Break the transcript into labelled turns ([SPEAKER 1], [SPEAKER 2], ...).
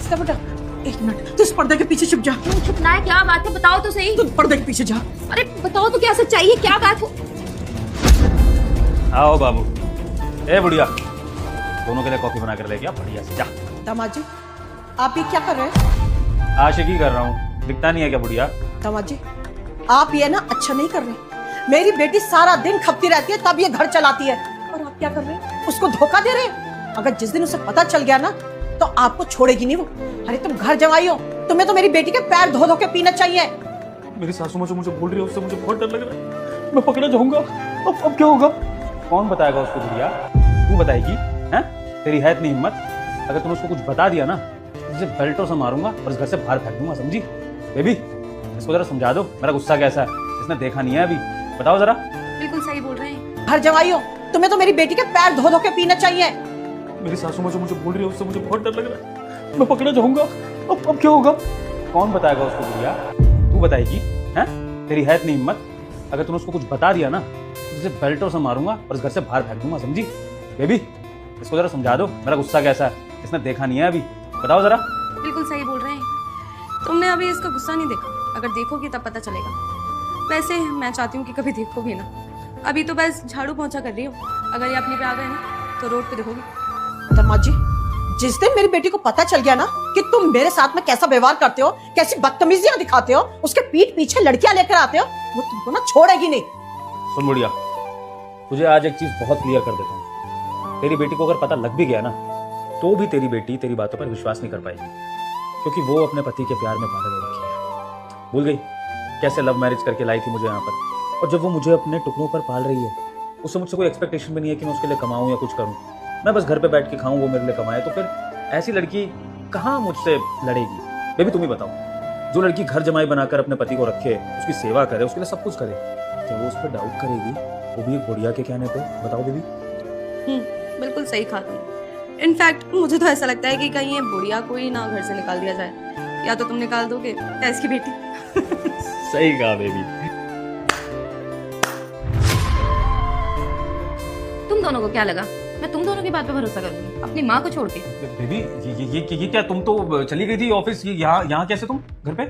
[SPEAKER 1] रास्ता बेटा, एक मिनट, तू इस पर्दे के पीछे छुप जा।
[SPEAKER 2] क्यों छुपना है, क्या बात है, बताओ तो सही।
[SPEAKER 1] तू पर्दे के पीछे जा।
[SPEAKER 2] अरे बताओ तो क्या सच्चाई है, क्या बात हो।
[SPEAKER 3] आओ बाबू। ए बुढ़िया, दोनों के लिए कॉफी बना कर लेके आ, बढ़िया से जा।
[SPEAKER 1] दामाद जी, आप ये क्या कर रहे हैं?
[SPEAKER 3] आशिकी कर रहा हूँ, दिखता नहीं है क्या बुढ़िया?
[SPEAKER 1] दामाद जी, आप ये ना अच्छा नहीं कर रहे। मेरी बेटी सारा दिन खपती रहती है, तब ये घर चलाती है, और आप क्या कर रहे हैं? उसको धोखा दे रहे हैं। अगर जिस दिन उसे पता चल गया ना, तो आपको छोड़ेगी नहीं वो। अरे तुम घर जमाई हो, तुम्हें तो मेरी बेटी के पैर धो धो के पीना चाहिए।
[SPEAKER 3] मेरी सासू माँ जो मुझे बोल रही है उससे मुझे बहुत डर लग रहा है। मैं पकड़ा जाऊंगा। अब क्या होगा? कौन बताएगा उसको बुढ़िया? तू बताएगी? हैं? तेरी है इतनी हिम्मत? अगर तूने उसको कुछ बता दिया ना, तुझे बेल्टों से मारूंगा और इस घर से बाहर फेंक दूंगा, समझी? बेबी, इसको जरा समझा दो मेरा गुस्सा कैसा है। इसने देखा नहीं है अभी, बताओ जरा।
[SPEAKER 2] बिल्कुल सही बोल रहे हैं।
[SPEAKER 1] घर जमाई हो, तुम्हें तो मेरी बेटी के पैर धो धो के पीना चाहिए।
[SPEAKER 3] मेरी सासू माँ जो मुझे बोल रही है उससे मुझे बहुत डर लग रहा है। मैं पकड़ा जाऊंगा। अब क्या होगा? कौन बताएगा उसको बुढ़िया? तू बताएगी? हैं? तेरी है इतनी हिम्मत? अगर तूने उसको कुछ बता दिया ना, तुझे बेल्टों से मारूंगा और इस घर से बाहर फेंक दूंगा, समझी? बेबी, इसको जरा समझा दो मेरा गुस्सा कैसा है। इसने देखा नहीं है अभी, बताओ जरा।
[SPEAKER 2] बिल्कुल सही बोल रहे हैं। तुमने अभी इसका गुस्सा नहीं देखा, अगर देखोगी तब पता चलेगा। वैसे मैं चाहती हूँ कि कभी देखो भी ना, अभी तो बस झाड़ू पोंछा कर रही हो। अगर ये अपने पे आ गए ना तो रोड पे देखोगी।
[SPEAKER 1] दामाद जी, जिस दिन मेरी बेटी को पता चल गया ना कि तुम मेरे साथ में कैसा व्यवहार करते हो, कैसी बदतमीजियां दिखाते हो, उसके पीठ पीछे लड़कियां लेकर आते हो, वो तुमको ना छोड़ेगी नहीं।
[SPEAKER 3] सुन बुढ़िया, तुझे आज एक चीज बहुत क्लियर कर देता हूँ। तेरी बेटी को अगर पता लग भी गया ना, तो भी तेरी बेटी तेरी बातों पर विश्वास नहीं कर पाएगी, क्योंकि वो अपने पति के प्यार में पागल हो रखी है। भूल गई कैसे लव मैरिज करके लाई थी मुझे यहाँ पर, और जब वो मुझे अपने टुकड़ों पर पाल रही है, उससे मुझसे कोई एक्सपेक्टेशन भी नहीं है कि मैं उसके लिए कमाऊं या कुछ करूं। मैं बस घर पे बैठ के खाऊं, वो मेरे लिए कमाए, तो फिर ऐसी लड़की कहाँ मुझसे लड़ेगी? बेबी तुम ही बताओ, जो लड़की घर जमाई बनाकर अपने पति को रखे, उसकी सेवा करे, उसके लिए सब कुछ करे, क्या वो उस पर डाउट करेगी, वो भी एक बुढ़िया के कहने पे? बताओ बेबी।
[SPEAKER 2] बिल्कुल सही कहा तुमने। इनफैक्ट मुझे तो ऐसा लगता है कि कहीं ये बुढ़िया को ही ना घर से निकाल दिया जाए, या तो तुम निकाल दोगे या इसकी बेटी।
[SPEAKER 3] सही कहा बेबी।
[SPEAKER 2] तुम दोनों को क्या लगा मैं तुम दोनों की बात पे भरोसा करूंगी अपनी माँ को छोड़ के?
[SPEAKER 3] बेबी ये क्या, तुम तो चली गई थी ऑफिस, यहाँ कैसे तुम घर पे?